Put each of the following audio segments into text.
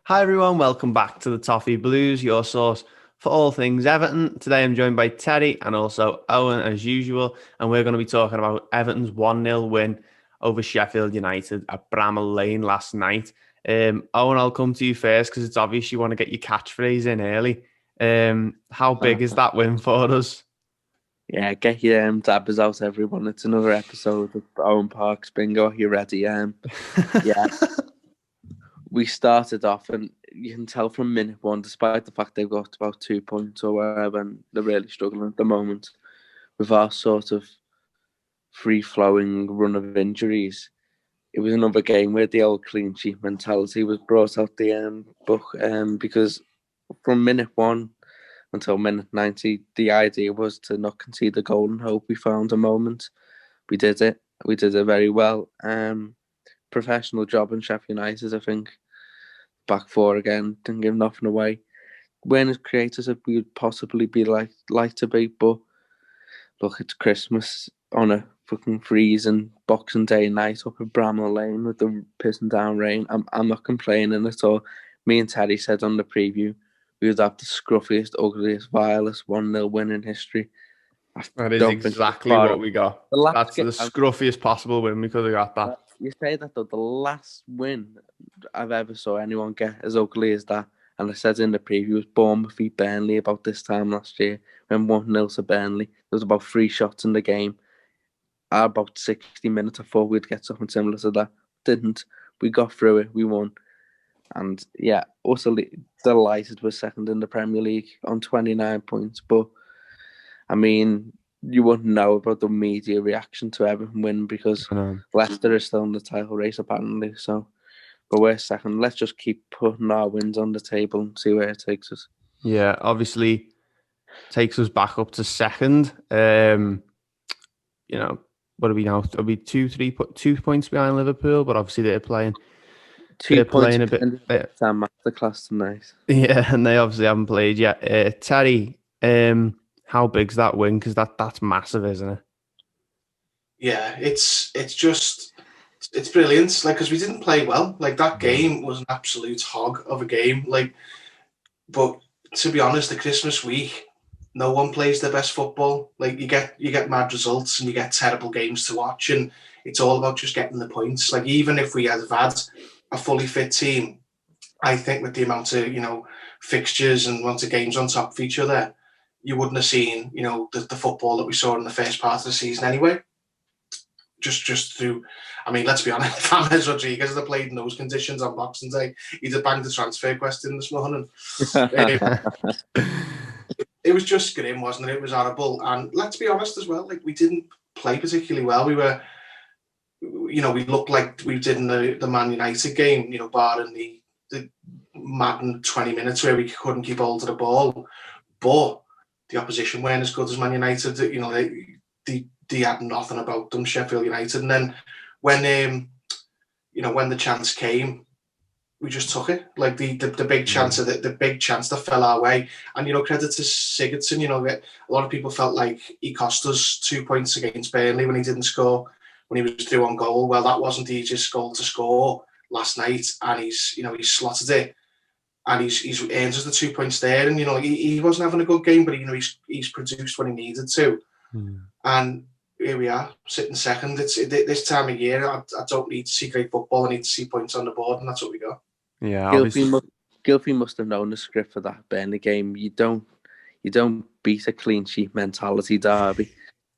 Hi everyone, welcome back to the Toffee Blues, your source for all things Everton. Today I'm joined by Teddy and also Owen as usual, and we're going to be talking about Everton's 1-0 win over Sheffield United at Bramall Lane last night. Owen, I'll come to you first because it's obvious you want to get your catchphrase in early. How big is that win for us? Yeah, get your dabbers out, everyone. It's another episode of Owen Park's Bingo. Are you ready? Yeah, we started off, and you can tell from minute one, despite the fact they've got about 2 points or whatever, and they're really struggling at the moment with our sort of free-flowing run of injuries. It was another game where the old clean sheet mentality was brought out the book, because from minute one until minute 90, the idea was to not concede a goal and hope we found a moment. We did it. We did it very well. Professional job in Sheffield United, I think. Back four again, didn't give nothing away. Weren't as creators as we would possibly be like to be, but look, it's Christmas on a fucking freezing Boxing Day night up at Bramall Lane with the pissing down rain. I'm not complaining at all. Me and Teddy said on the preview we would have the scruffiest, ugliest, vilest 1-0 win in history. I That is don't think we're exactly far what off. we got. The last That's the game, scruffiest possible win we could have got that. you say that though, the last win I've ever saw anyone get as ugly as that, and I said in the preview, was Bournemouth beat Burnley about this time last year, when 1-0 to Burnley. There was about 3 shots in the game. About 60 minutes, I thought we'd get something similar to that. Didn't. We got through it, we won. And yeah, utterly delighted we're second in the Premier League on 29 points. But I mean, you wouldn't know about the media reaction to Everton win because I know. Leicester is still in the title race apparently. So, but we're second. Let's just keep putting our wins on the table and see where it takes us. Yeah, obviously takes us back up to second. You know, what are we now? Are we 2 points behind Liverpool? But obviously Two they're points playing a bit. behind Sam Masterclass tonight. Yeah, and they obviously haven't played yet. Terry, how big's that win? Because that's massive, isn't it? Yeah, it's brilliant. Like, because we didn't play well. Like, that game was an absolute hog of a game. Like, but to be honest, the Christmas week, no one plays their best football. Like, you get mad results and you get terrible games to watch, and it's all about just getting the points. Like, even if we had had a fully fit team, I think with the amount of fixtures and amount of games on top of each other, you wouldn't have seen the football that we saw in the first part of the season anyway. Just through, I mean, let's be honest, if James Rodriguez had played in those conditions on Boxing Day, he'd have banged the transfer question this morning. It was just grim, wasn't it? It was horrible. And let's be honest as well, like, we didn't play particularly well. We looked like we did in the Man United game, barring the maddened 20 minutes where we couldn't keep hold of the ball. But the opposition weren't as good as Man United. They had nothing about them, Sheffield United. And then when when the chance came, we just took it. Like the big chance the big chance that fell our way. And credit to Sigurdsson. A lot of people felt like he cost us 2 points against Burnley when he didn't score, when he was through on goal. Well, that wasn't the easiest goal to score last night, and he's slotted it. And he's earned us the 2 points there, and he wasn't having a good game, but he's produced when he needed to, and here we are sitting second. It's this time of year. I don't need to see great football. I need to see points on the board, and that's what we got. Yeah, Gilfie obviously. must have known the script for that Burnley game. You don't beat a clean sheet mentality derby.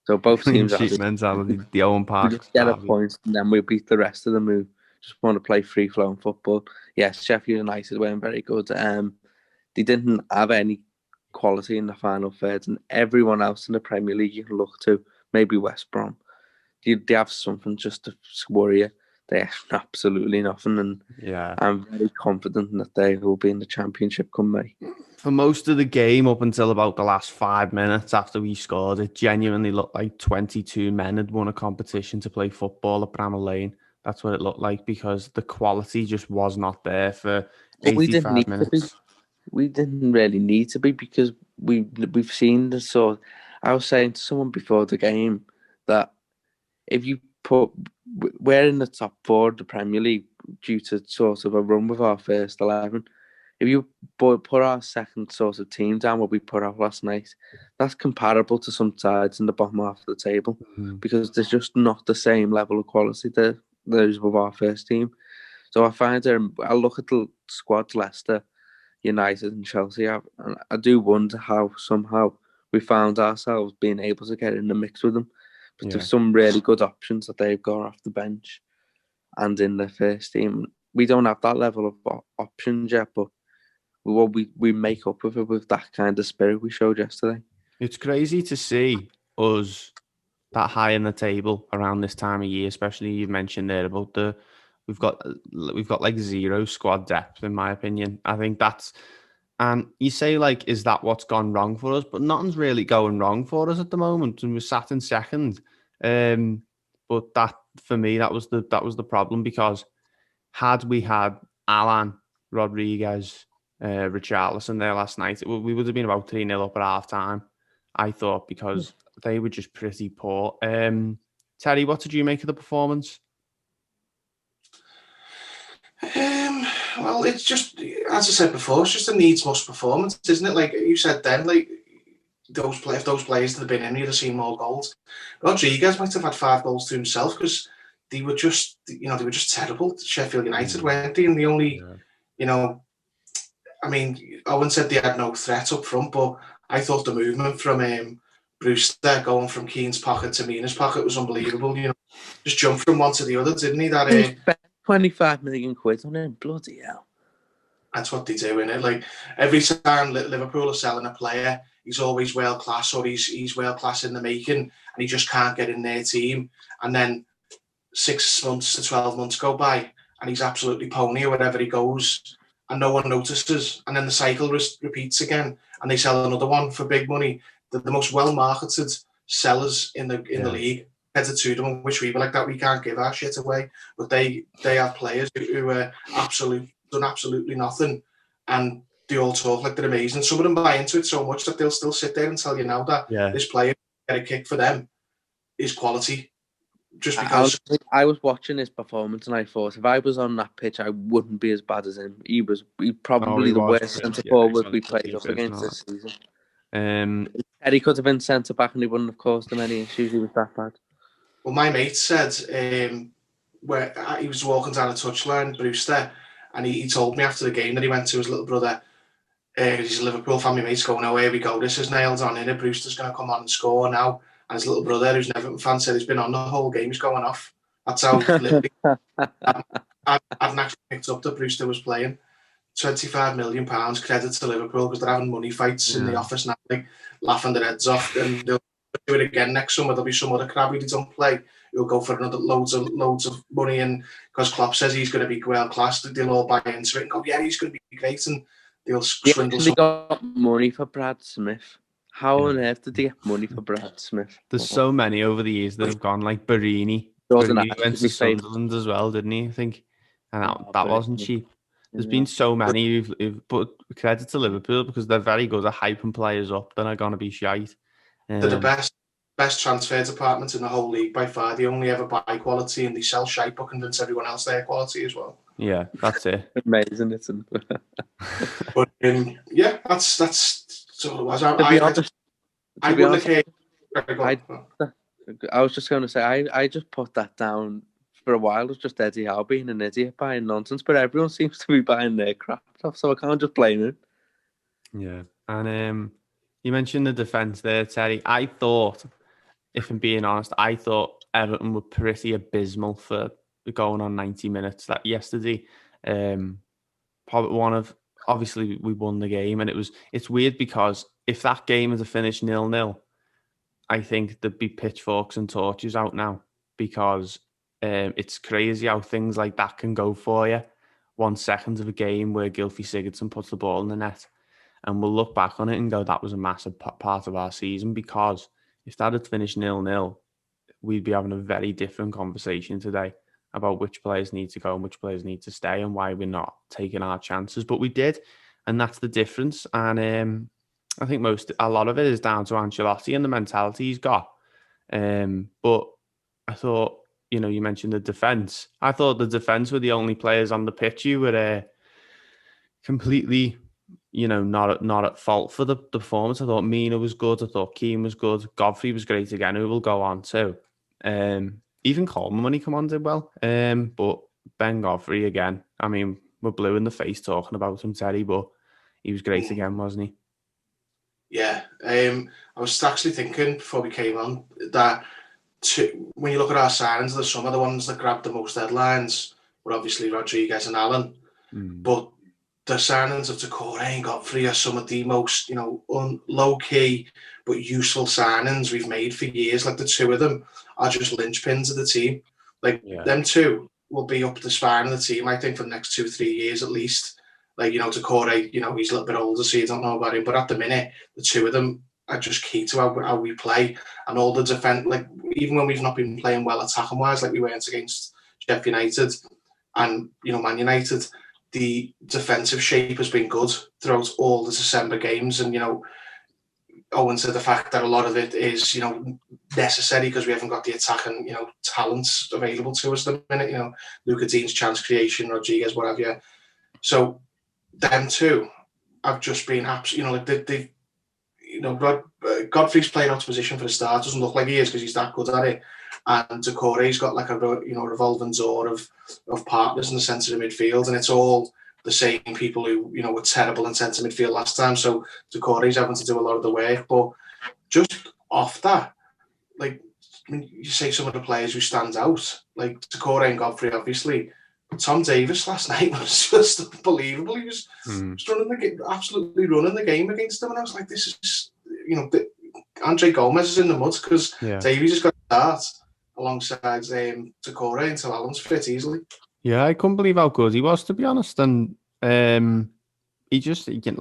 So both Clean teams are sheet just, mentality, the Owen we Park just get a derby. point and then we beat the rest of them who just want to play free flowing football. Yes, Sheffield United weren't very good. They didn't have any quality in the final third, and everyone else in the Premier League you can look to, maybe West Brom, they have something just to worry you. They have absolutely nothing, and Yeah. I'm very confident that they will be in the Championship come May. For most of the game, up until about the last 5 minutes after we scored, it genuinely looked like 22 men had won a competition to play football at Bramall Lane. That's what it looked like because the quality just was not there for But we didn't 85 need to be. minutes. We didn't really need to be because we've seen the sort. I was saying to someone before the game that if you put, we're in the top four of the Premier League due to sort of a run with our first 11. if you put our second sort of team down, what we put out last night, that's comparable to some sides in the bottom half of the table, because there's just not the same level of quality that there is with our first team. So I find I look at the squads Leicester, United, and Chelsea have, and I do wonder how somehow we found ourselves being able to get in the mix with them. But there's some really good options that they've got off the bench and in their first team. We don't have that level of options yet, but we make up with it with that kind of spirit we showed yesterday. It's crazy to see us that high in the table around this time of year, especially you mentioned there about we've got like zero squad depth, in my opinion. I think that's, and you say like, is that what's gone wrong for us? But nothing's really going wrong for us at the moment, and we're sat in second. But that, for me, that was the problem, because had we had Alan, Rodriguez, Richarlison there last night, we would have been about 3-0 up at half time, I thought, because they were just pretty poor. Terry, what did you make of the performance? Well, it's just, as I said before, it's just a needs must performance, isn't it? Like you said then, like if those players had been in, you'd have seen more goals. Rodriguez might have had 5 goals to himself, because they were just terrible. Sheffield United, weren't they? And the only, I mean, Owen said they had no threat up front, but I thought the movement from Brewster going from Keane's pocket to Mina's pocket was unbelievable. Just jumped from one to the other, didn't he? He spent 25 million quid on him. Bloody hell. That's what they do, innit? Like, every time Liverpool are selling a player, he's always world class, or he's world class in the making, and he just can't get in their team. And then 6 months to 12 months go by, and he's absolutely pony wherever he goes, and no one notices. And then the cycle repeats again, and they sell another one for big money. The most well-marketed sellers in the league, headed to them, which we were like that. We can't give our shit away, but they have players who are done absolutely nothing, and they all talk like they're amazing. Some of them buy into it so much that they'll still sit there and tell you now that this player, get a kick for them, is quality. Just because I was watching his performance and I thought, if I was on that pitch, I wouldn't be as bad as him. He probably the worst centre forward we played up against this season. Eddie could have been centre back and he wouldn't have caused him any issues. He was that bad. Well, my mate said where he was walking down a touchline, Brewster, and he told me after the game that he went to his little brother. He's a Liverpool family mate, going, "Oh, here we go. This is nailed on, innit? Brewster's going to come on and score now." And his little brother, who's an Everton fan, said he's been on the whole game. He's going off. That's how literally I hadn't actually picked up that Brewster was playing. £25 million credit to Liverpool, because they're having money fights in the office now, like laughing their heads off. And they'll do it again next summer. There'll be some other crabby they don't play. He'll go for another loads of money, and because Klopp says he's going to be world class, they'll all buy into it and go, "Yeah, he's going to be great." And they'll swindle. They got money for Brad Smith. How on earth did they get money for Brad Smith? There's so many over the years that have gone, like Barini. Barini went to Sunderland as well, didn't he? I think, and that wasn't cheap. There's been so many who've put credit to Liverpool, because they're very good at hyping players up. They're not going to be shite. They're the best transfer department in the whole league by far. They only ever buy quality, and they sell shite but convince everyone else they're quality as well. Yeah, that's it. Amazing, isn't it? But yeah, that's sort of was. I was just going to say, I just put that down for a while. It was just Eddie Howe being an idiot buying nonsense, but everyone seems to be buying their crap stuff, so I can't just blame him. Yeah, and you mentioned the defence there, Terry. I thought, if I'm being honest, I thought Everton were pretty abysmal for going on 90 minutes that yesterday. Probably obviously we won the game, and it's weird, because if that game had finished 0-0, I think there'd be pitchforks and torches out now, because it's crazy how things like that can go for you. 1 second of a game where Gylfi Sigurdsson puts the ball in the net, and we'll look back on it and go, that was a massive part of our season, because if that had finished 0-0, we'd be having a very different conversation today about which players need to go and which players need to stay, and why we're not taking our chances. But we did, and that's the difference. And I think a lot of it is down to Ancelotti and the mentality he's got. But I thought, you mentioned the defence. I thought the defence were the only players on the pitch who were completely, not at fault for the performance. I thought Mina was good. I thought Keane was good. Godfrey was great again, who will go on too. Even Coleman when he come on did well. But Ben Godfrey again. I mean, we're blue in the face talking about him, Terry, but he was great again, wasn't he? Yeah. I was actually thinking before we came on that when you look at our signings of the summer, the ones that grabbed the most headlines were obviously Rodriguez and Allen. But the signings of Decore and Godfrey are some of the most, low-key but useful signings we've made for years. Like the two of them are just linchpins of the team. Like them two will be up the spine of the team, I think, for the next 2-3 years at least. Like, Decore, he's a little bit older, so you don't know about him. But at the minute, the two of them are just key to how we play. And all the defence, like, even when we've not been playing well attacking-wise, like we weren't against Sheffield United and, Man United, the defensive shape has been good throughout all the December games. And, owing to the fact that a lot of it is, necessary because we haven't got the attacking, talents available to us at the minute, Luca Dean's chance creation, Rodriguez, what have you. So them two have just been absolutely, Godfrey's playing out of position for the start. Doesn't look like he is because he's that good at it. And Decore's got like a revolving door of partners in the centre of midfield, and it's all the same people who were terrible in centre midfield last time. So Decore's having to do a lot of the work. But just off that, like when you say some of the players who stand out, like Decore and Godfrey, obviously. Tom Davis last night was just unbelievable. He was running the game, absolutely running the game against them, and I was like, "This is, Andre Gomez is in the mud because Davies has got to start alongside Decore until Allen's fit easily." Yeah, I couldn't believe how good he was, to be honest. And he can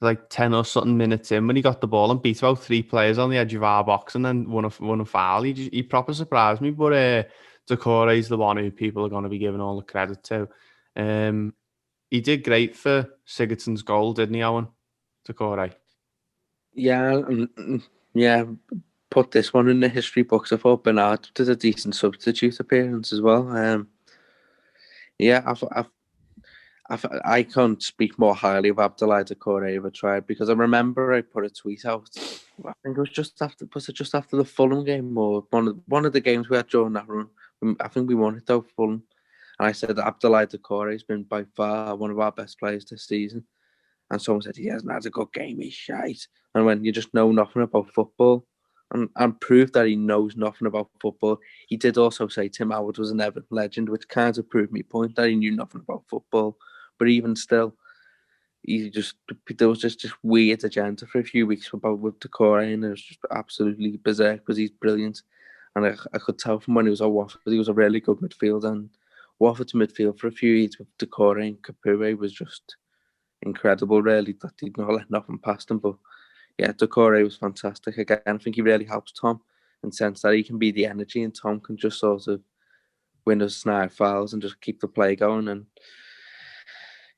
like 10 or something minutes in when he got the ball and beat about 3 players on the edge of our box and then won a foul. He proper surprised me, but Decore is the one who people are going to be giving all the credit to. He did great for Sigurdsson's goal, didn't he, Owen? Decore. Yeah, put this one in the history books. I thought Bernard did a decent substitute appearance as well. I can't speak more highly of Abdoulaye Decore if I tried, because I remember I put a tweet out. I think it was just after the Fulham game or one of the games we had during that run. I think we won it though, Fulham. And I said that Abdoulaye Decore has been by far one of our best players this season. And someone said he hasn't had a good game, he's shite. And when you just know nothing about football, and proved that he knows nothing about football. He did also say Tim Howard was an Everton legend, which kind of proved my point that he knew nothing about football. But even still, there was just this weird agenda for a few weeks with Decore, and it was just absolutely berserk because he's brilliant. And I could tell from when he was at Watford, he was a really good midfielder. And Watford's midfield for a few years with Decore and Capoue was just incredible, really, that he'd not let nothing past him. But yeah, Decore was fantastic again. I think he really helps Tom in the sense that he can be the energy and Tom can just sort of win us snide fouls and just keep the play going. And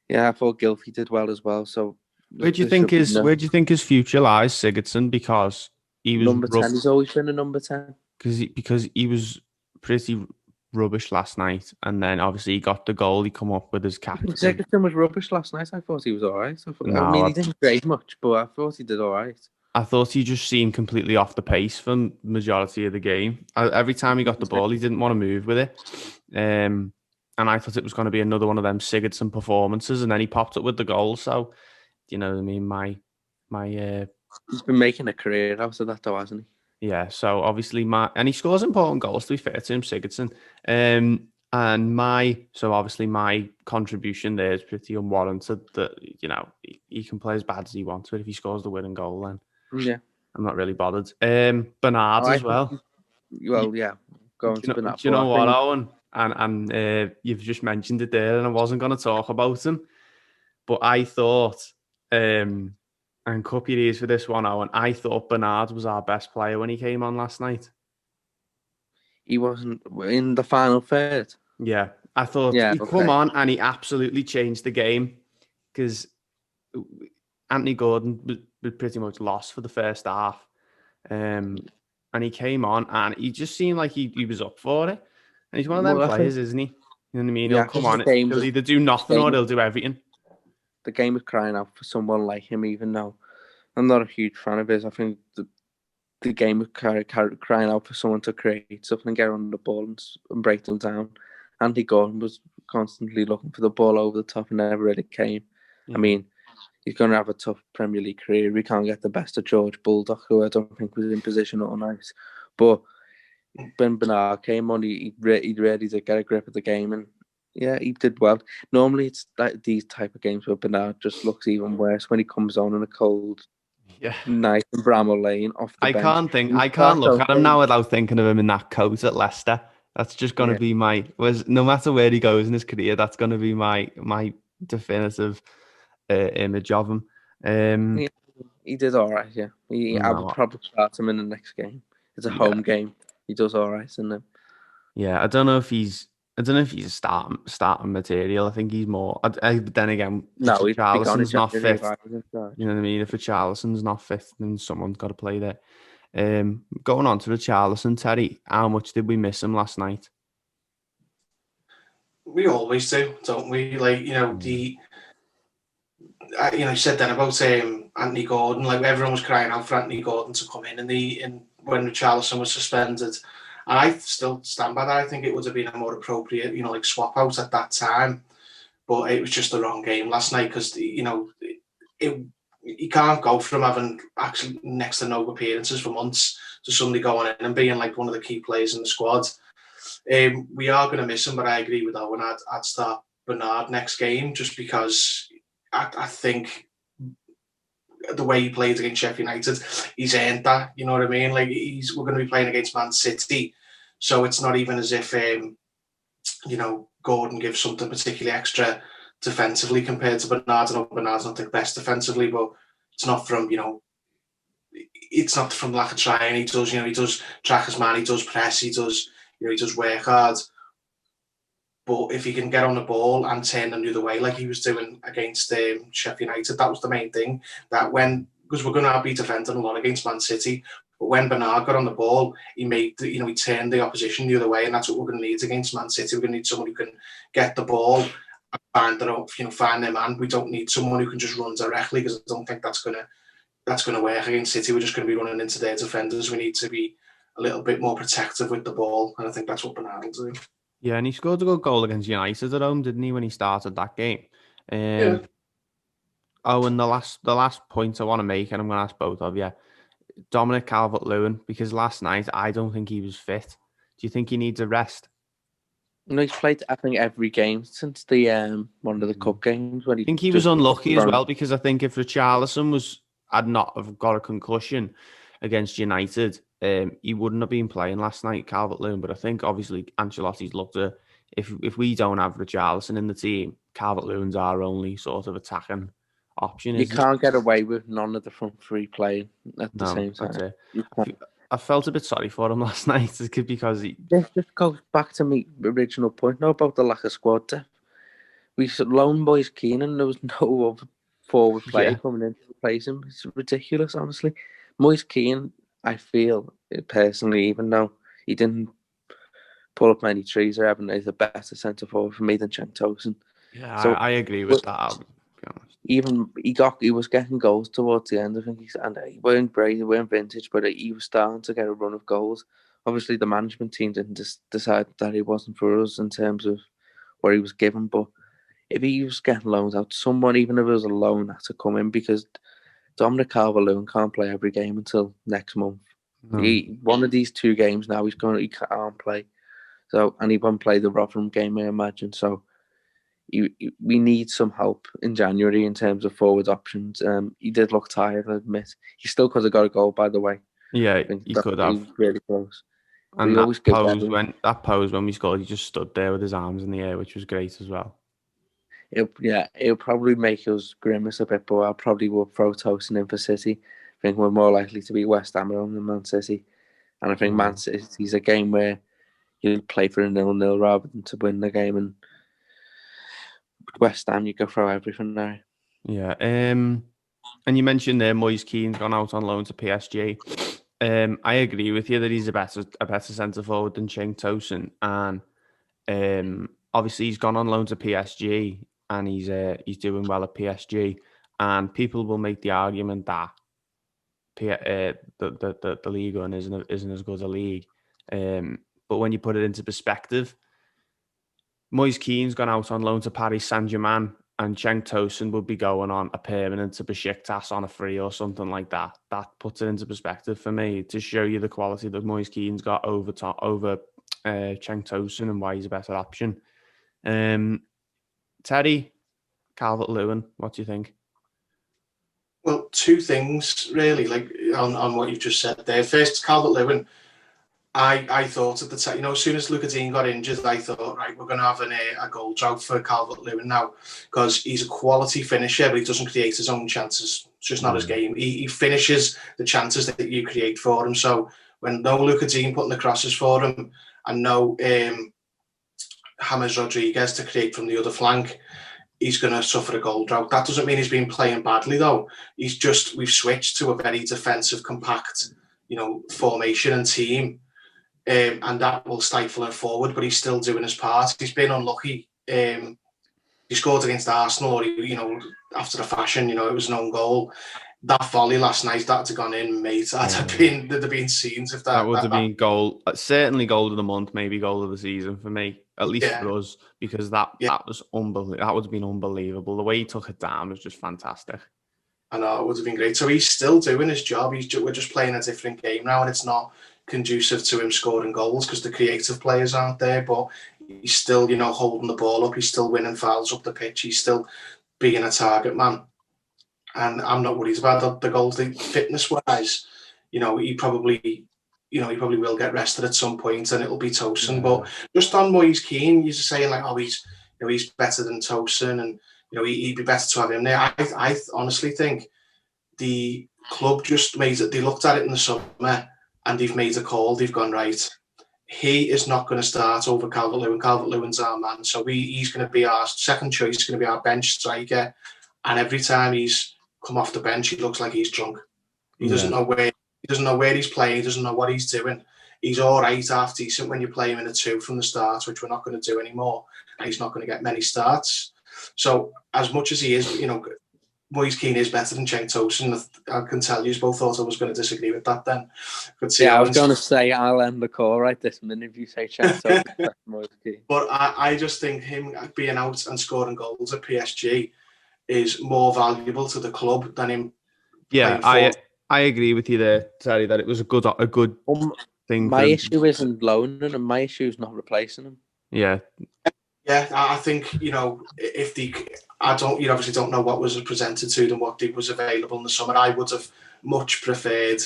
yeah, I thought Gylfi did well as well. So where do you think his future lies, Sigurdsson? Because he was number 10. He's always been a number 10. Because he was pretty rubbish last night, and then obviously he got the goal. He come up with his captain. Sigurdsson was rubbish last night. I thought he was all right. He didn't play much, but I thought he did all right. I thought he just seemed completely off the pace for the majority of the game. Every time he got the ball, he didn't want to move with it. And I thought it was going to be another one of them Sigurdsson performances, and then he popped up with the goal. So, you know what I mean? He's been making a career out of that, though, hasn't he? Yeah, so obviously and he scores important goals, to be fair to him, Sigurdsson. Obviously my contribution there is pretty unwarranted. That he can play as bad as he wants, but if he scores the winning goal, then I'm not really bothered. Bernard as well. Well, yeah, going to Bernard. Do you know what, Owen? And you've just mentioned it there, and I wasn't going to talk about him, but I thought, and cup your ears for this one, Owen. I thought Bernard was our best player when he came on last night. He wasn't in the final third. Yeah, I thought he'd come on and he absolutely changed the game, because Anthony Gordon was pretty much lost for the first half. And he came on and he just seemed like he was up for it. And he's one of them players, isn't he? You know what I mean? He'll come on, he'll either do nothing or he'll do everything. the game was crying out for someone like him, even though I'm not a huge fan of his. I think the game was crying out for someone to create something, get on the ball and break them down. Andy Gordon was constantly looking for the ball over the top and never really came. Yeah. I mean, he's going to have a tough Premier League career. We can't get the best of George Bulldog, who I don't think was in position all night. But when Bernard came on, he really did get a grip of the game, and yeah, he did well. Normally, it's these type of games where Bernard just looks even worse when he comes on in a cold night in Bramall Lane off the bench. I can't look at him now without thinking of him in that coat at Leicester. That's just going to be no matter where he goes in his career, that's going to be my definitive image of him. He did all right, yeah. I would probably start him in the next game. It's a home game. He does all right, isn't it? Yeah, I don't know if he's a starting material. I think he's more. Then again, no, if Charlison's not fit, you know what I mean. If Charlison's not fit, then someone's got to play there. Going on to the Charlison, Terry, how much did we miss him last night? We always do, don't we? Like, you know, you said then about Anthony Gordon. Like, everyone was crying out for Anthony Gordon to come in when Charlison was suspended. And I still stand by that. I think it would have been a more appropriate, like, swap out at that time. But it was just the wrong game last night because, you can't go from having actually next to no appearances for months to suddenly going in and being like one of the key players in the squad. We are going to miss him, but I agree with Owen. I'd start Bernard next game just because I think the way he played against Sheffield United, he's earned that. You know what I mean? Like, we're going to be playing against Man City, so it's not even as if Gordon gives something particularly extra defensively compared to Bernard. I know Bernard's not the best defensively, but it's not from lack of trying. He does track his man, he does press, he does work hard. But if he can get on the ball and turn them the other way, like he was doing against Sheffield United, that was the main thing. Because we're going to be defending a lot against Man City, but when Bernard got on the ball, he turned the opposition the other way, and that's what we're going to need against Man City. We're going to need someone who can get the ball and find their man. We don't need someone who can just run directly, because I don't think that's going to work against City. We're just going to be running into their defenders. We need to be a little bit more protective with the ball, and I think that's what Bernard will do. Yeah, and he scored a good goal against United at home, didn't he, when he started that game? Oh, and the last point I want to make, and I'm going to ask both of you, Dominic Calvert-Lewin, because last night I don't think he was fit. Do you think he needs a rest? No, he's played, I think, every game since the one of the cup games. I think he was unlucky as well, because I think if Richarlison had not have got a concussion against United, he wouldn't have been playing last night, Calvert-Lewin. But I think obviously Ancelotti's looked at, if we don't have Richarlison in the team, Calvert-Lewin's our only sort of attacking option. You can't get away with none of the front three playing at the same time. I felt a bit sorry for him last night because This just goes back to my original point now about the lack of squad depth. We loaned Moise Keane and there was no other forward player coming in to replace him. It's ridiculous, honestly. Moise Keane, I feel personally, even though he didn't pull up many trees or having, is a better centre forward for me than Cenk Tosun. Yeah, so, I agree with that. I'll be honest. Even he was getting goals towards the end. I think he weren't great, he weren't vintage, but he was starting to get a run of goals. Obviously, the management team didn't decide that he wasn't for us in terms of what he was given. But if he was getting loans out, someone, even if it was a loan, had to come in, because Dominic Calvert-Lewin can't play every game until next month. No. One of these 2 games now, he can't play. So, and he won't play the Rotherham game, I imagine. So, we need some help in January in terms of forward options. He did look tired, I admit. He still could have got a goal, by the way. Yeah, he could have. He was really close. And that pose when we scored, he just stood there with his arms in the air, which was great as well. It'll probably make us grimace a bit, but I probably will throw Tosin in for City. I think we're more likely to be West Ham than Man City. And I think Man City's a game where you play for a 0-0 rather than to win the game. And West Ham, you go throw everything there. Yeah. And you mentioned there Moise Keane's gone out on loan to PSG. I agree with you that he's a better centre forward than Cenk Tosun, and obviously he's gone on loan to PSG. and he's doing well at PSG. And people will make the argument that the league one isn't as good a league. But when you put it into perspective, Moise Keane's gone out on loan to Paris Saint-Germain, and Cenk Tosun would be going on a permanent to Besiktas on a free or something like that. That puts it into perspective for me to show you the quality that Moise Keane's got over Cenk Tosun and why he's a better option. Teddy, Calvert-Lewin, what do you think? Well, two things really, like on what you've just said there. First, Calvert-Lewin. I thought at the time, as soon as Lucas Digne got injured, I thought, right, we're going to have a goal drought for Calvert-Lewin now, because he's a quality finisher, but he doesn't create his own chances. It's just not his game. He finishes the chances that you create for him. So when no Lucas Digne putting the crosses for him, and no James Rodriguez to create from the other flank, he's going to suffer a goal drought. That doesn't mean he's been playing badly, though. We've switched to a very defensive, compact, formation and team. And that will stifle him forward, but he's still doing his part. He's been unlucky. He scored against Arsenal, or after a fashion, it was an own goal. That volley last night, that had gone in, mate. There'd have been scenes if that would have been goal. Certainly goal of the month, maybe goal of the season for me, at least for us, because that was unbelievable. That would have been unbelievable. The way he took it down was just fantastic. I know, it would have been great. So he's still doing his job. We're just playing a different game now, and it's not conducive to him scoring goals because the creative players aren't there, but he's still, holding the ball up. He's still winning fouls up the pitch. He's still being a target man. And I'm not worried about the goals. Fitness-wise, he probably will get rested at some point, and it'll be Tosun. Yeah. But just on Moise Keane, you're just saying he's better than Tosun, and he'd be better to have him there. I honestly think the club just made it. They looked at it in the summer, and they've made a call. They've gone, right, he is not going to start over Calvert-Lewin. Calvert-Lewin's our man. So he's going to be our second choice. He's going to be our bench striker. And every time he's come off the bench, he looks like he's drunk. He doesn't know where he's playing. He doesn't know what he's doing. He's all right, half decent when you play him in a 2 from the start, which we're not going to do anymore. And he's not going to get many starts. So as much as he is, Moise Keane is better than Cenk Tosun. I can tell you both thought I was going to disagree with that then. I was going to say I'll end the call right this minute if you say Cenk Tosun. Moise Keane. But I just think him being out and scoring goals at PSG is more valuable to the club than him. Yeah, I agree with you there, Terry, that it was a good thing. My issue isn't loaning him. My issue is not replacing him. Yeah. Yeah, I think, you obviously don't know what was presented to them, what was available in the summer. I would have much preferred,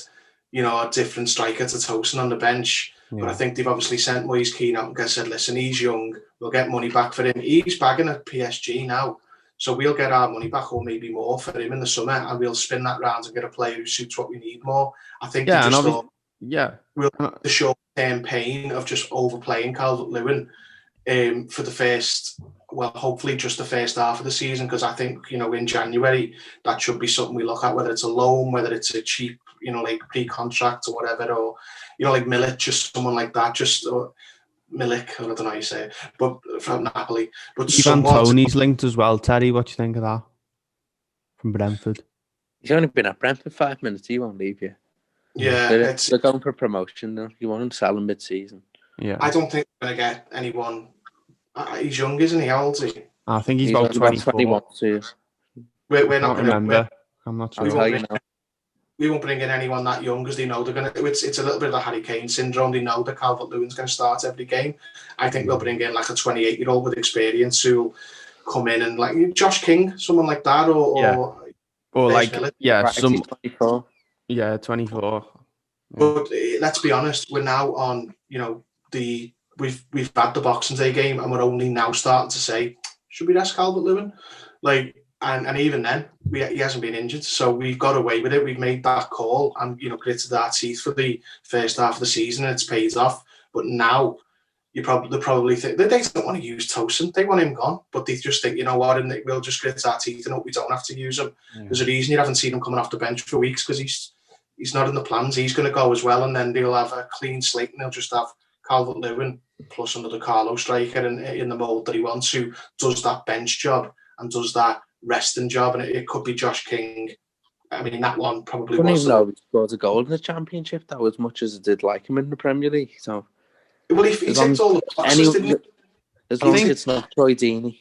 a different striker to Tosun on the bench. Yeah. But I think they've obviously sent Moise Keane out and said, listen, he's young, we'll get money back for him. He's bagging at PSG now, so we'll get our money back or maybe more for him in the summer, and we'll spin that round and get a player who suits what we need more. I think they just thought, the short-term pain of just overplaying Calvert-Lewin for the first, hopefully just the first half of the season, because I think, in January, that should be something we look at, whether it's a loan, whether it's a cheap, like pre-contract or whatever, or, like Milik, just someone like that, Milik, I don't know how you say it, but from Napoli. But Ivan Toney's linked as well. Terry, what do you think of that? From Brentford. He's only been at Brentford 5 minutes. He won't leave you. Yeah. They're going for promotion, though. You want him to sell him mid-season. Yeah. I don't think we're going to get anyone. He's young, isn't he? How old is he? I think he's about 24. 21 too. We're not going to remember. I'm not sure. We won't bring in anyone that young because they know they're going to. It's a little bit of the Harry Kane syndrome. They know that Calvert-Lewin's going to start every game. I think they'll bring in like a 28-year-old with experience who'll come in and like Josh King, someone like that, or like right, 24. Yeah, 24. But let's be honest, we're now on. We've had the Boxing Day game, and we're only now starting to say, should we rest Calvert-Lewin? And even then, he hasn't been injured, so we've got away with it. We've made that call and gritted our teeth for the first half of the season, and it's paid off. But now they probably think they don't want to use Tosun; they want him gone. But they just think, and we'll just grit our teeth and hope we don't have to use him. Yeah. There's a reason you haven't seen him coming off the bench for weeks, because he's not in the plans. He's going to go as well, and then they'll have a clean slate, and they'll just have Calvert-Lewin plus another Carlo striker in the mould that he wants, who does that bench job and does that resting job, and it could be Josh King. I mean, that one probably I don't was. even know if he scored a goal in the Championship. That was much as I did like him in the Premier League. So, Well, he ticked all the boxes, didn't he? As long as it's not Troy Deeney.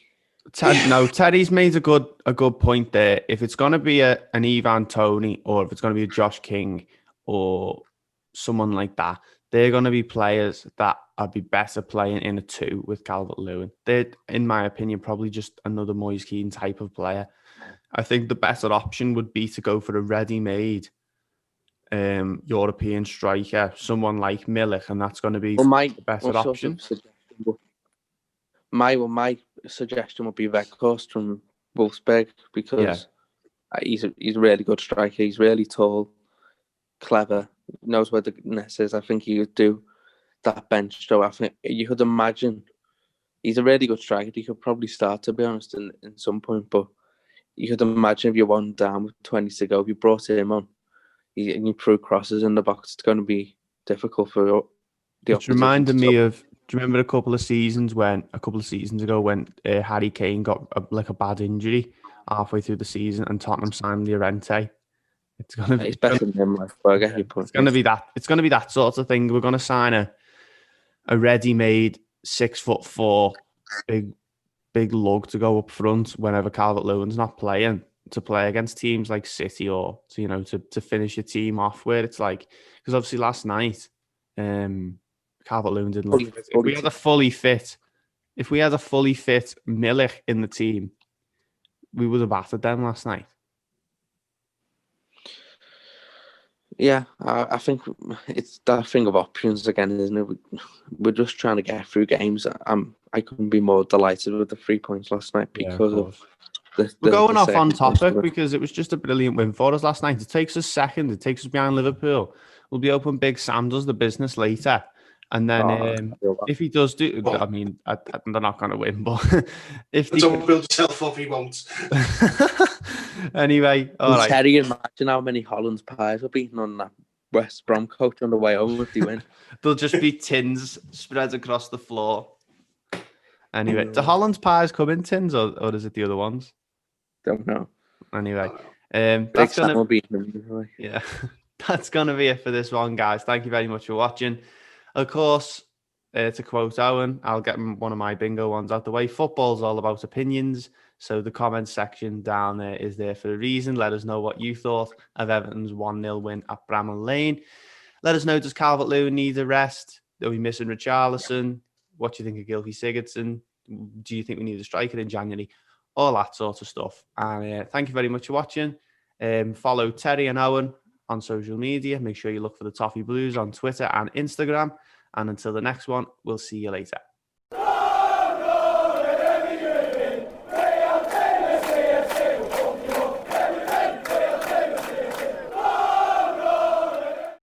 No, Teddy's made a good point there. If it's going to be an Ivan Toney, or if it's going to be a Josh King or someone like that, they're going to be players that I'd be better playing in a 2 with Calvert-Lewin. They're, in my opinion, probably just another Moise Kean type of player. I think the better option would be to go for a ready-made European striker, someone like Milik, and that's going to be the better option. My suggestion would be Weghorst from Wolfsburg, because he's a really good striker. He's really tall, clever, knows where the net is. I think he would do that bench job. I think you could imagine he's a really good striker. He could probably start, to be honest, in some point. But you could imagine if you're 1 down with 20 to go, if you brought him on, and you threw crosses in the box, it's going to be difficult for the opposition. It reminded me of, do you remember a couple of seasons ago when Harry Kane got a bad injury halfway through the season and Tottenham signed Llorente? It's going to be better than him. It's going to be that. It's going to be that sort of thing. We're going to sign a ready-made 6'4" big lug to go up front whenever Calvert-Lewin's not playing, to play against teams like City, or to finish your team off, where it's like, because obviously last night Calvert-Lewin didn't look. If we had a fully fit Milik in the team, we would have battered them last night. Yeah, I think it's that thing of options again, isn't it? We're just trying to get through games. I couldn't be more delighted with the 3 points last night because of we're going off on topic because it was just a brilliant win for us last night. It takes us second. It takes us behind Liverpool. We'll be open Big Sam does the business later. And then if he does do, I mean, they're not going to win, but don't build yourself up, he won't. Anyway, all right. Terry, imagine how many Holland's pies were beaten on that West Brom coach on the way home if they win. There'll just be tins spread across the floor. Anyway, do Holland's pies come in tins, or is it the other ones? Don't know. Anyway, that's gonna be that's gonna be it for this one, guys. Thank you very much for watching. Of course, to quote Owen, I'll get one of my bingo ones out the way. Football's all about opinions, so the comments section down there is there for a reason. Let us know what you thought of Everton's 1-0 win at Bramall Lane. Let us know, does Calvert-Lewin need a rest? Are we missing Richarlison? What do you think of Gylfi Sigurdsson? Do you think we need a striker in January? All that sort of stuff. And thank you very much for watching. Follow Terry and Owen on social media. Make sure you look for the Toffee Blues on Twitter and Instagram. And until the next one, we'll see you later.